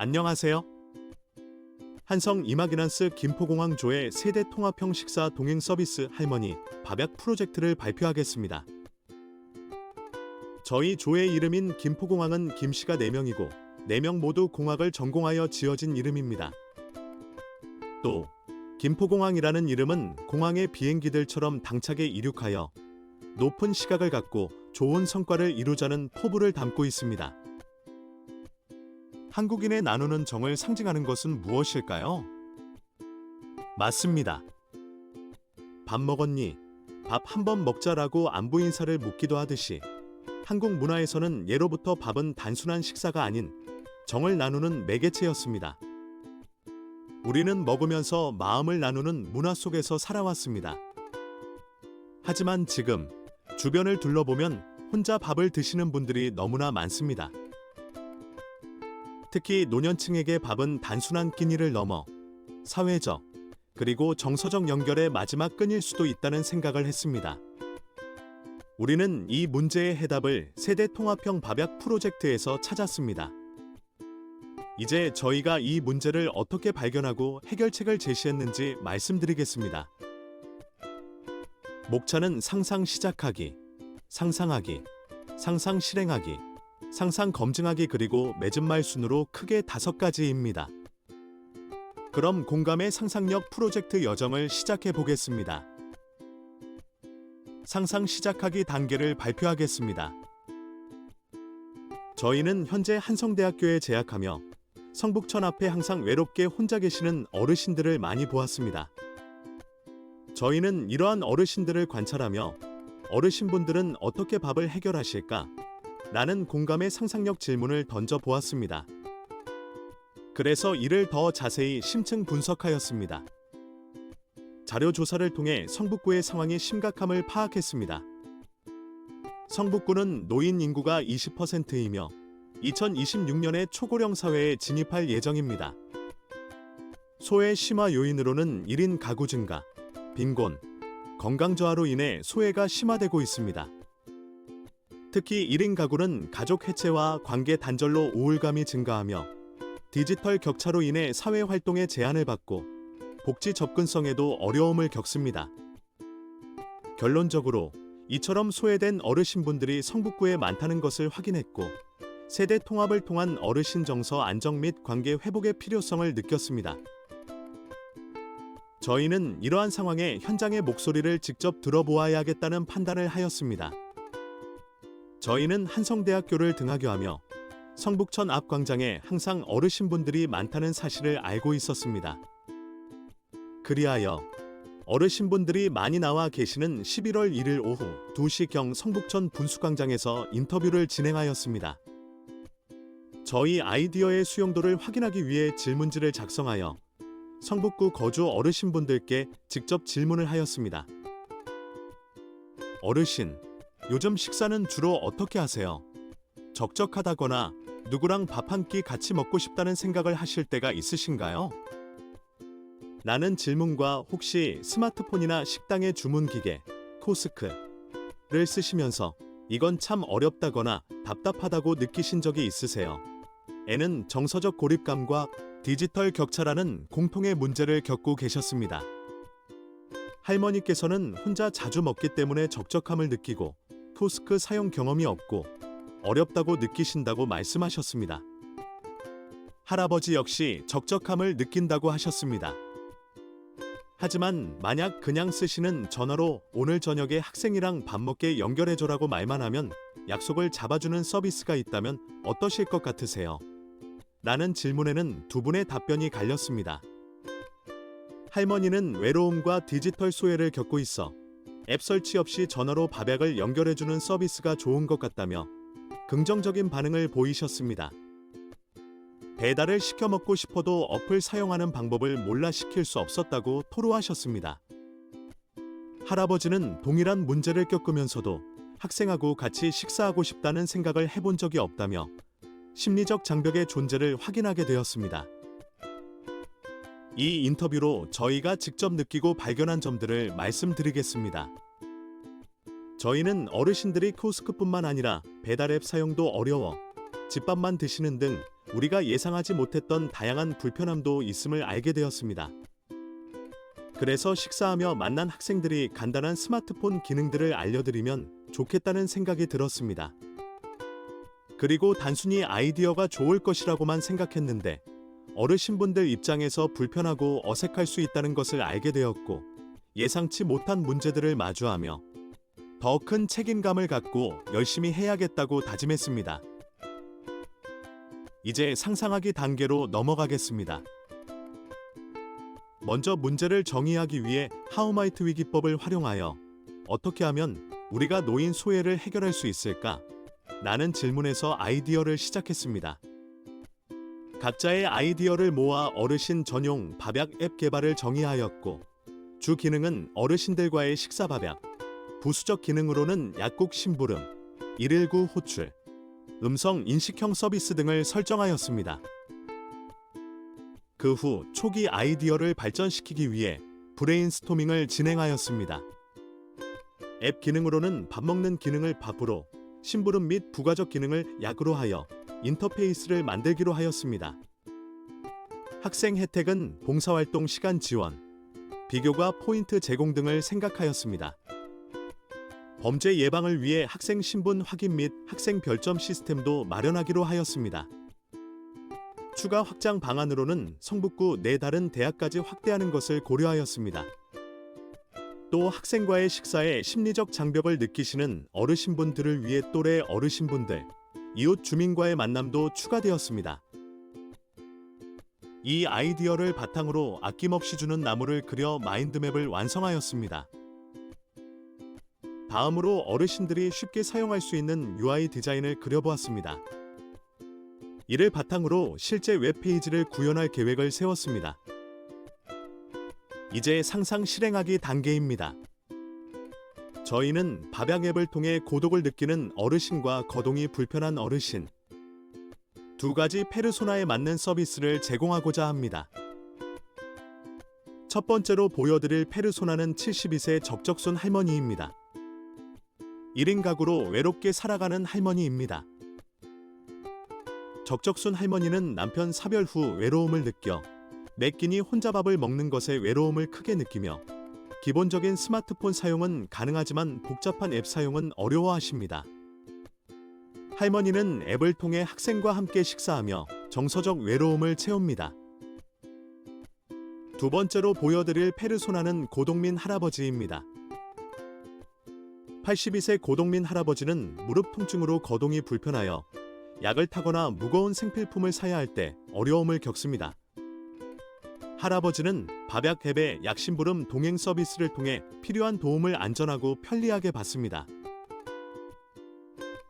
안녕하세요. 한성 이마기넌스 김포공항조의 세대 통합형 식사 동행 서비스 할머니 밥약 프로젝트를 발표하겠습니다. 저희 조의 이름인 김포공항은 김씨가 4명이고 4명 모두 공학을 전공하여 지어진 이름입니다. 또 김포공항이라는 이름은 공항의 비행기들처럼 당차게 이륙하여 높은 시각을 갖고 좋은 성과를 이루자는 포부를 담고 있습니다. 한국인의 나누는 정을 상징하는 것은 무엇일까요? 맞습니다. 밥 먹었니? 밥 한 번 먹자라고 안부 인사를 묻기도 하듯이 한국 문화에서는 예로부터 밥은 단순한 식사가 아닌 정을 나누는 매개체였습니다. 우리는 먹으면서 마음을 나누는 문화 속에서 살아왔습니다. 하지만 지금 주변을 둘러보면 혼자 밥을 드시는 분들이 너무나 많습니다. 특히 노년층에게 밥은 단순한 끼니를 넘어 사회적 그리고 정서적 연결의 마지막 끈일 수도 있다는 생각을 했습니다. 우리는 이 문제의 해답을 세대 통합형 밥약 프로젝트에서 찾았습니다. 이제 저희가 이 문제를 어떻게 발견하고 해결책을 제시했는지 말씀드리겠습니다. 목차는 상상 시작하기, 상상하기, 상상 실행하기, 상상 검증하기 그리고 맺은 말 순으로 크게 5가지입니다. 그럼 공감의 상상력 프로젝트 여정을 시작해 보겠습니다. 상상 시작하기 단계를 발표하겠습니다. 저희는 현재 한성대학교에 재학하며 성북천 앞에 항상 외롭게 혼자 계시는 어르신들을 많이 보았습니다. 저희는 이러한 어르신들을 관찰하며 어르신분들은 어떻게 밥을 해결하실까? 라는 공감의 상상력 질문을 던져보았습니다. 그래서 이를 더 자세히 심층 분석하였습니다. 자료 조사를 통해 성북구의 상황이 심각함을 파악했습니다. 성북구는 노인 인구가 20%이며 2026년에 초고령 사회에 진입할 예정입니다. 소외 심화 요인으로는 1인 가구 증가, 빈곤, 건강 저하로 인해 소외가 심화되고 있습니다. 특히 1인 가구는 가족 해체와 관계 단절로 우울감이 증가하며 디지털 격차로 인해 사회 활동에 제한을 받고 복지 접근성에도 어려움을 겪습니다. 결론적으로 이처럼 소외된 어르신분들이 성북구에 많다는 것을 확인했고 세대 통합을 통한 어르신 정서 안정 및 관계 회복의 필요성을 느꼈습니다. 저희는 이러한 상황에 현장의 목소리를 직접 들어보아야겠다는 판단을 하였습니다. 저희는 한성대학교를 등하교하며 성북천 앞 광장에 항상 어르신분들이 많다는 사실을 알고 있었습니다. 그리하여 어르신분들이 많이 나와 계시는 11월 1일 오후 2시경 성북천 분수광장에서 인터뷰를 진행하였습니다. 저희 아이디어의 수용도를 확인하기 위해 질문지를 작성하여 성북구 거주 어르신분들께 직접 질문을 하였습니다. 어르신, 요즘 식사는 주로 어떻게 하세요? 적적하다거나 누구랑 밥 한 끼 같이 먹고 싶다는 생각을 하실 때가 있으신가요? 라는 질문과 혹시 스마트폰이나 식당의 주문기계, 코스크를 쓰시면서 이건 참 어렵다거나 답답하다고 느끼신 적이 있으세요? 에는 정서적 고립감과 디지털 격차라는 공통의 문제를 겪고 계셨습니다. 할머니께서는 혼자 자주 먹기 때문에 적적함을 느끼고 코스크 사용 경험이 없고 어렵다고 느끼신다고 말씀하셨습니다. 할아버지 역시 적적함을 느낀다고 하셨습니다. 하지만 만약 그냥 쓰시는 전화로 오늘 저녁에 학생이랑 밥 먹게 연결해줘라고 말만 하면 약속을 잡아주는 서비스가 있다면 어떠실 것 같으세요? 라는 질문에는 두 분의 답변이 갈렸습니다. 할머니는 외로움과 디지털 소외를 겪고 있어 앱 설치 없이 전화로 밥약을 연결해주는 서비스가 좋은 것 같다며 긍정적인 반응을 보이셨습니다. 배달을 시켜 먹고 싶어도 어플 사용하는 방법을 몰라 시킬 수 없었다고 토로하셨습니다. 할아버지는 동일한 문제를 겪으면서도 학생하고 같이 식사하고 싶다는 생각을 해본 적이 없다며 심리적 장벽의 존재를 확인하게 되었습니다. 이 인터뷰로 저희가 직접 느끼고 발견한 점들을 말씀드리겠습니다. 저희는 어르신들이 코스크뿐만 아니라 배달앱 사용도 어려워 집밥만 드시는 등 우리가 예상하지 못했던 다양한 불편함도 있음을 알게 되었습니다. 그래서 식사하며 만난 학생들이 간단한 스마트폰 기능들을 알려드리면 좋겠다는 생각이 들었습니다. 그리고 단순히 아이디어가 좋을 것이라고만 생각했는데 어르신분들 입장에서 불편하고 어색할 수 있다는 것을 알게 되었고 예상치 못한 문제들을 마주하며 더 큰 책임감을 갖고 열심히 해야겠다고 다짐했습니다. 이제 상상하기 단계로 넘어가겠습니다. 먼저 문제를 정의하기 위해 하우마이트 위기법을 활용하여 어떻게 하면 우리가 노인 소외를 해결할 수 있을까? 라는 질문에서 아이디어를 시작했습니다. 각자의 아이디어를 모아 어르신 전용 밥약 앱 개발을 정의하였고 주 기능은 어르신들과의 식사 밥약, 부수적 기능으로는 약국 심부름, 119 호출, 음성 인식형 서비스 등을 설정하였습니다. 그 후 초기 아이디어를 발전시키기 위해 브레인스토밍을 진행하였습니다. 앱 기능으로는 밥 먹는 기능을 밥으로, 심부름 및 부가적 기능을 약으로 하여 인터페이스를 만들기로 하였습니다. 학생 혜택은 봉사활동 시간 지원, 비교과 포인트 제공 등을 생각하였습니다. 범죄 예방을 위해 학생 신분 확인 및 학생 별점 시스템도 마련하기로 하였습니다. 추가 확장 방안으로는 성북구 내 다른 대학까지 확대하는 것을 고려하였습니다. 또 학생과의 식사에 심리적 장벽을 느끼시는 어르신분들을 위해 또래 어르신분들, 이웃 주민과의 만남도 추가되었습니다. 이 아이디어를 바탕으로 아낌없이 주는 나무를 그려 마인드맵을 완성하였습니다. 다음으로 어르신들이 쉽게 사용할 수 있는 UI 디자인을 그려보았습니다. 이를 바탕으로 실제 웹페이지를 구현할 계획을 세웠습니다. 이제 상상 실행하기 단계입니다. 저희는 밥약 앱을 통해 고독을 느끼는 어르신과 거동이 불편한 어르신, 두 가지 페르소나에 맞는 서비스를 제공하고자 합니다. 첫 번째로 보여드릴 페르소나는 72세 적적순 할머니입니다. 1인 가구로 외롭게 살아가는 할머니입니다. 적적순 할머니는 남편 사별 후 외로움을 느껴 매 끼니 혼자 밥을 먹는 것에 외로움을 크게 느끼며 기본적인 스마트폰 사용은 가능하지만 복잡한 앱 사용은 어려워하십니다. 할머니는 앱을 통해 학생과 함께 식사하며 정서적 외로움을 채웁니다. 두 번째로 보여드릴 페르소나는 고동민 할아버지입니다. 82세 고동민 할아버지는 무릎 통증으로 거동이 불편하여 약을 타거나 무거운 생필품을 사야 할 때 어려움을 겪습니다. 할아버지는 밥약 앱의 약심부름 동행 서비스를 통해 필요한 도움을 안전하고 편리하게 받습니다.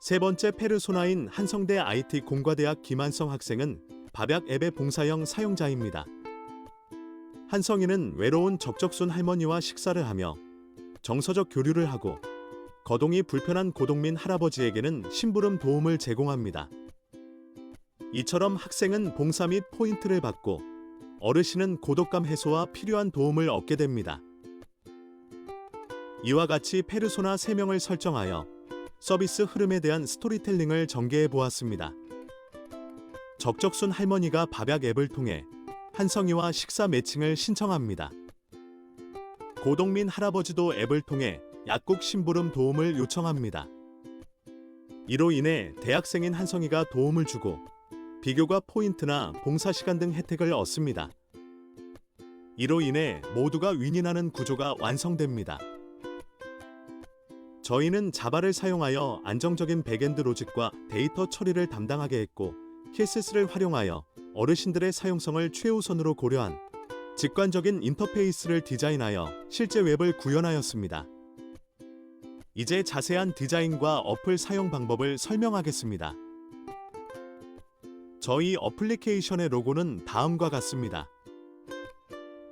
세 번째 페르소나인 한성대 IT 공과대학 김한성 학생은 밥약 앱의 봉사형 사용자입니다. 한성이는 외로운 적적순 할머니와 식사를 하며 정서적 교류를 하고 거동이 불편한 고동민 할아버지에게는 심부름 도움을 제공합니다. 이처럼 학생은 봉사 및 포인트를 받고 어르신은 고독감 해소와 필요한 도움을 얻게 됩니다. 이와 같이 페르소나 3명을 설정하여 서비스 흐름에 대한 스토리텔링을 전개해 보았습니다. 적적순 할머니가 밥약 앱을 통해 한성이와 식사 매칭을 신청합니다. 고동민 할아버지도 앱을 통해 약국 심부름 도움을 요청합니다. 이로 인해 대학생인 한성이가 도움을 주고 비교과 포인트나 봉사시간 등 혜택을 얻습니다. 이로 인해 모두가 윈윈하는 구조가 완성됩니다. 저희는 자바를 사용하여 안정적인 백엔드 로직과 데이터 처리를 담당하게 했고 KSS를 활용하여 어르신들의 사용성을 최우선으로 고려한 직관적인 인터페이스를 디자인하여 실제 웹을 구현하였습니다. 이제 자세한 디자인과 어플 사용 방법을 설명하겠습니다. 저희 어플리케이션의 로고는 다음과 같습니다.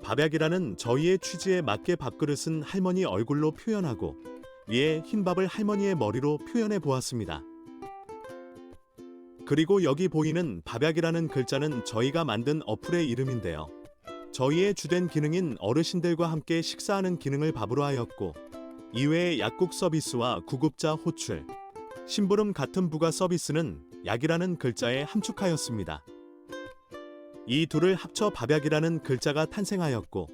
밥약이라는 저희의 취지에 맞게 밥그릇은 할머니 얼굴로 표현하고 위에 흰밥을 할머니의 머리로 표현해 보았습니다. 그리고 여기 보이는 밥약이라는 글자는 저희가 만든 어플의 이름인데요. 저희의 주된 기능인 어르신들과 함께 식사하는 기능을 밥으로 하였고 이외의 약국 서비스와 구급자 호출, 심부름 같은 부가 서비스는 약이라는 글자에 함축하였습니다. 이 둘을 합쳐 밥약이라는 글자가 탄생하였고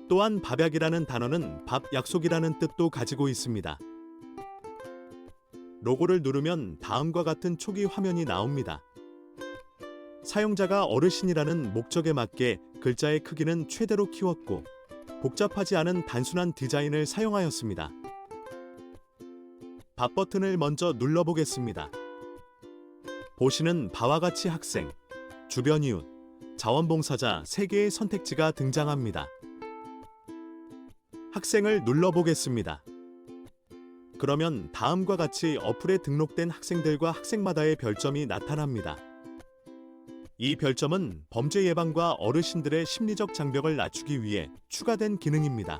또한 밥약이라는 단어는 밥 약속이라는 뜻도 가지고 있습니다. 로고를 누르면 다음과 같은 초기 화면이 나옵니다. 사용자가 어르신이라는 목적에 맞게 글자의 크기는 최대로 키웠고 복잡하지 않은 단순한 디자인을 사용하였습니다. 밥 버튼을 먼저 눌러보겠습니다. 보시는 바와 같이 학생, 주변 이웃, 자원봉사자 3개의 선택지가 등장합니다. 학생을 눌러보겠습니다. 그러면 다음과 같이 어플에 등록된 학생들과 학생마다의 별점이 나타납니다. 이 별점은 범죄 예방과 어르신들의 심리적 장벽을 낮추기 위해 추가된 기능입니다.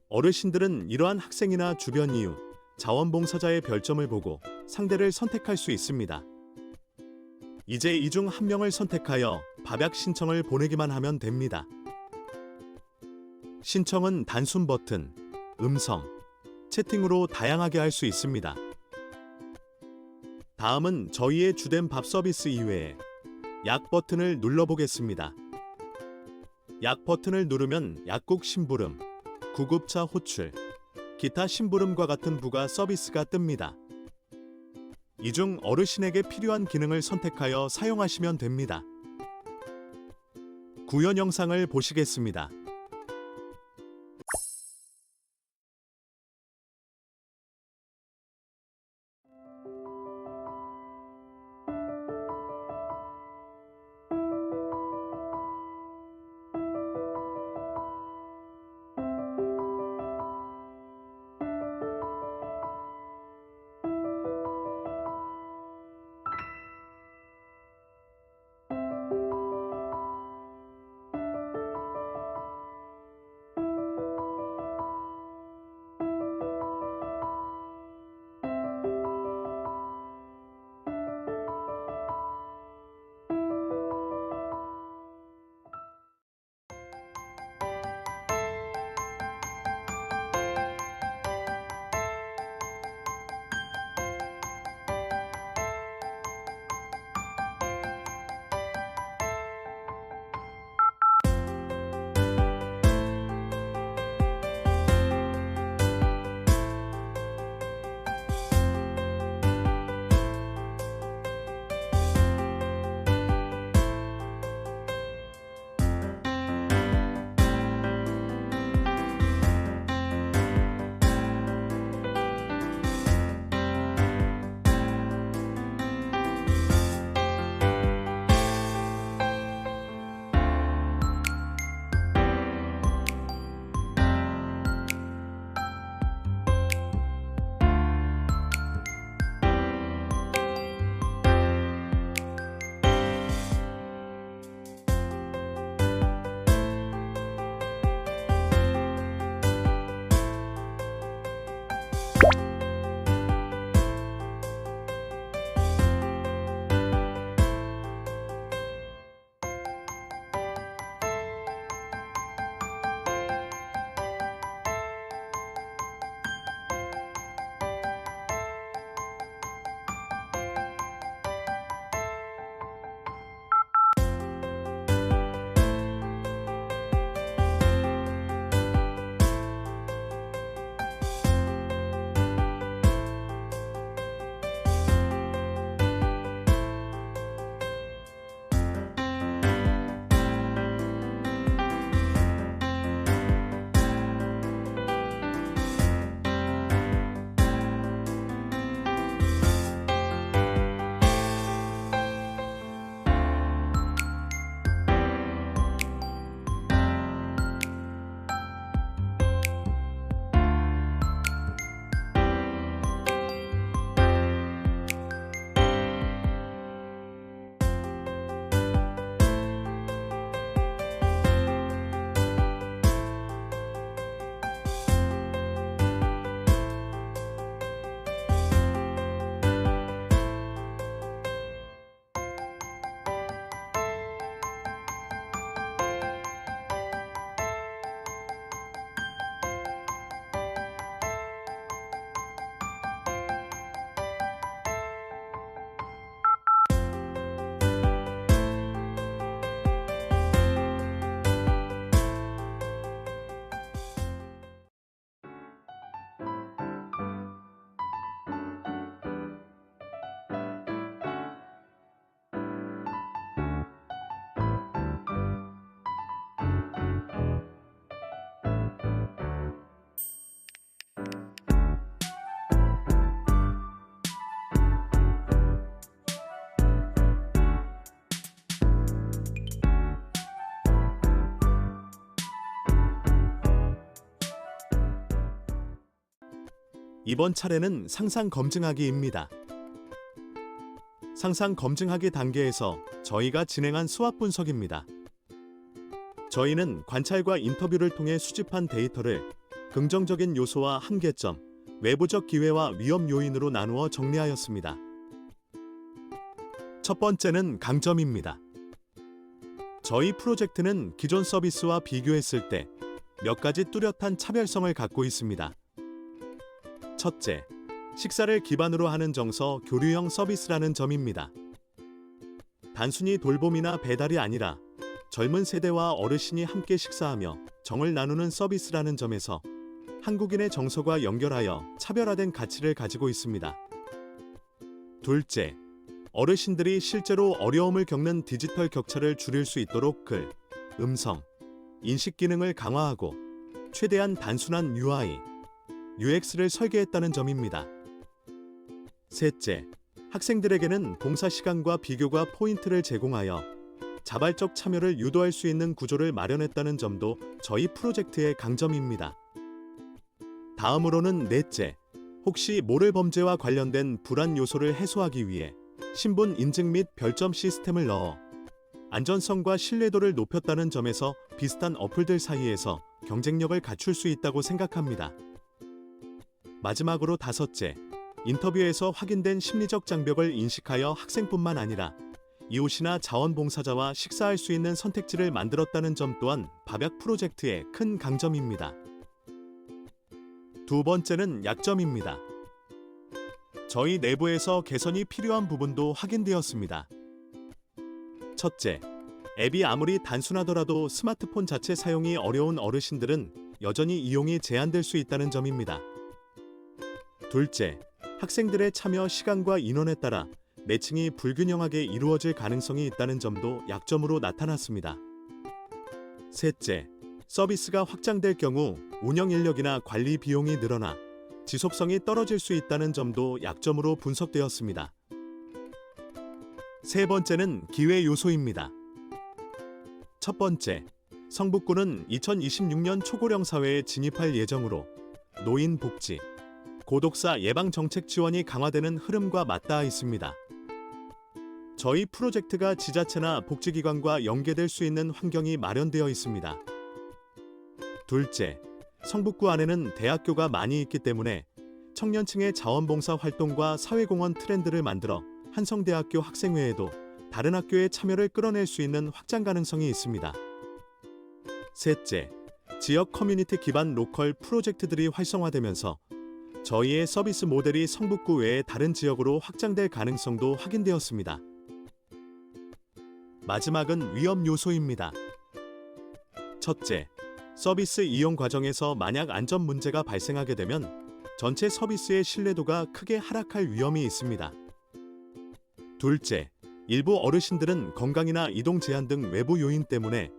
어르신들은 이러한 학생이나 주변 이웃, 자원봉사자의 별점을 보고 상대를 선택할 수 있습니다. 이제 이 중 한 명을 선택하여 밥약 신청을 보내기만 하면 됩니다. 신청은 단순 버튼, 음성, 채팅으로 다양하게 할 수 있습니다. 다음은 저희의 주된 밥 서비스 이외에 약 버튼을 눌러보겠습니다. 약 버튼을 누르면 약국 심부름, 구급차 호출, 기타 심부름과 같은 부가 서비스가 뜹니다. 이 중 어르신에게 필요한 기능을 선택하여 사용하시면 됩니다. 구현 영상을 보시겠습니다. 이번 차례는 상상 검증하기입니다. 상상 검증하기 단계에서 저희가 진행한 수합 분석입니다. 저희는 관찰과 인터뷰를 통해 수집한 데이터를 긍정적인 요소와 한계점, 외부적 기회와 위험 요인으로 나누어 정리하였습니다. 첫 번째는 강점입니다. 저희 프로젝트는 기존 서비스와 비교했을 때 몇 가지 뚜렷한 차별성을 갖고 있습니다. 첫째, 식사를 기반으로 하는 정서 교류형 서비스라는 점입니다. 단순히 돌봄이나 배달이 아니라 젊은 세대와 어르신이 함께 식사하며 정을 나누는 서비스라는 점에서 한국인의 정서와 연결하여 차별화된 가치를 가지고 있습니다. 둘째, 어르신들이 실제로 어려움을 겪는 디지털 격차를 줄일 수 있도록 글, 음성, 인식 기능을 강화하고 최대한 단순한 UI, UX를 설계했다는 점입니다. 셋째, 학생들에게는 봉사 시간과 비교과 포인트를 제공하여 자발적 참여를 유도할 수 있는 구조를 마련했다는 점도 저희 프로젝트의 강점입니다. 다음으로는 넷째, 혹시 모를 범죄와 관련된 불안 요소를 해소하기 위해 신분 인증 및 별점 시스템을 넣어 안전성과 신뢰도를 높였다는 점에서 비슷한 어플들 사이에서 경쟁력을 갖출 수 있다고 생각합니다. 마지막으로 다섯째, 인터뷰에서 확인된 심리적 장벽을 인식하여 학생뿐만 아니라 이웃이나 자원봉사자와 식사할 수 있는 선택지를 만들었다는 점 또한 밥약 프로젝트의 큰 강점입니다. 두 번째는 약점입니다. 저희 내부에서 개선이 필요한 부분도 확인되었습니다. 첫째, 앱이 아무리 단순하더라도 스마트폰 자체 사용이 어려운 어르신들은 여전히 이용이 제한될 수 있다는 점입니다. 둘째, 학생들의 참여 시간과 인원에 따라 매칭이 불균형하게 이루어질 가능성이 있다는 점도 약점으로 나타났습니다. 셋째, 서비스가 확장될 경우 운영 인력이나 관리 비용이 늘어나 지속성이 떨어질 수 있다는 점도 약점으로 분석되었습니다. 세 번째는 기회 요소입니다. 첫 번째, 성북구는 2026년 초고령 사회에 진입할 예정으로 노인 복지, 고독사 예방 정책 지원이 강화되는 흐름과 맞닿아 있습니다. 저희 프로젝트가 지자체나 복지기관과 연계될 수 있는 환경이 마련되어 있습니다. 둘째, 성북구 안에는 대학교가 많이 있기 때문에 청년층의 자원봉사 활동과 사회공헌 트렌드를 만들어 한성대학교 학생 외에도 다른 학교의 참여를 끌어낼 수 있는 확장 가능성이 있습니다. 셋째, 지역 커뮤니티 기반 로컬 프로젝트들이 활성화되면서 저희의 서비스 모델이 성북구 외의 다른 지역으로 확장될 가능성도 확인되었습니다. 마지막은 위험 요소입니다. 첫째, 서비스 이용 과정에서 만약 안전 문제가 발생하게 되면 전체 서비스의 신뢰도가 크게 하락할 위험이 있습니다. 둘째, 일부 어르신들은 건강이나 이동 제한 등 외부 요인 때문에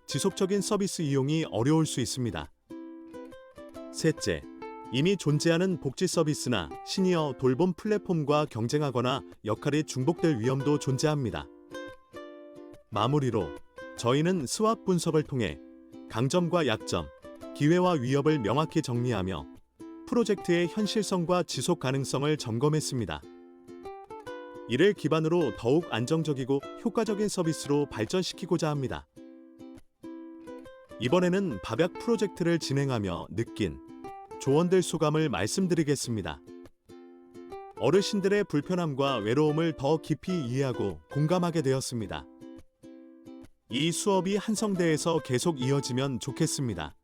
지속적인 서비스 이용이 어려울 수 있습니다. 셋째, 이미 존재하는 복지 서비스나 시니어 돌봄 플랫폼과 경쟁하거나 역할이 중복될 위험도 존재합니다. 마무리로 저희는 스왑 분석을 통해 강점과 약점, 기회와 위협을 명확히 정리하며 프로젝트의 현실성과 지속 가능성을 점검했습니다. 이를 기반으로 더욱 안정적이고 효과적인 서비스로 발전시키고자 합니다. 이번에는 밥약 프로젝트를 진행하며 느낀 조언들 소감을 말씀드리겠습니다. 어르신들의 불편함과 외로움을 더 깊이 이해하고 공감하게 되었습니다. 이 수업이 한성대에서 계속 이어지면 좋겠습니다.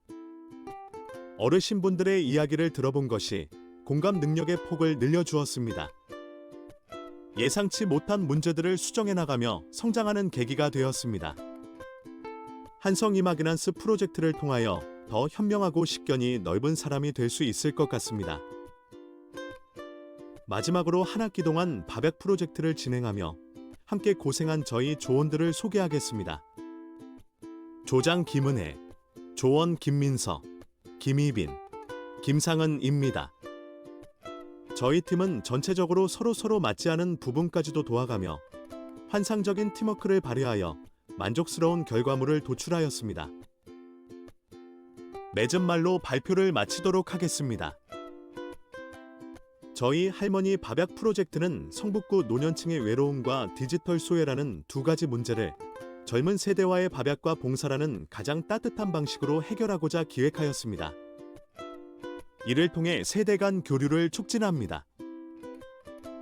어르신분들의 이야기를 들어본 것이 공감 능력의 폭을 늘려주었습니다. 예상치 못한 문제들을 수정해 나가며 성장하는 계기가 되었습니다. 한성 이마기넌스 프로젝트를 통하여 더 현명하고 식견이 넓은 사람이 될 수 있을 것 같습니다. 마지막으로 한 학기 동안 밥약 프로젝트를 진행하며 함께 고생한 저희 조원들을 소개하겠습니다. 조장 김은혜, 조원 김민서, 김희빈, 김상은입니다. 저희 팀은 전체적으로 서로 맞지 않은 부분까지도 도와가며 환상적인 팀워크를 발휘하여 만족스러운 결과물을 도출하였습니다. 맺은 말로 발표를 마치도록 하겠습니다. 저희 할머니 밥약 프로젝트는 성북구 노년층의 외로움과 디지털 소외라는 두 가지 문제를 젊은 세대와의 밥약과 봉사라는 가장 따뜻한 방식으로 해결하고자 기획하였습니다. 이를 통해 세대 간 교류를 촉진합니다.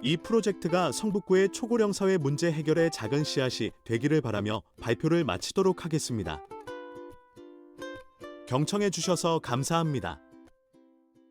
이 프로젝트가 성북구의 초고령 사회 문제 해결의 작은 씨앗이 되기를 바라며 발표를 마치도록 하겠습니다. 경청해 주셔서 감사합니다.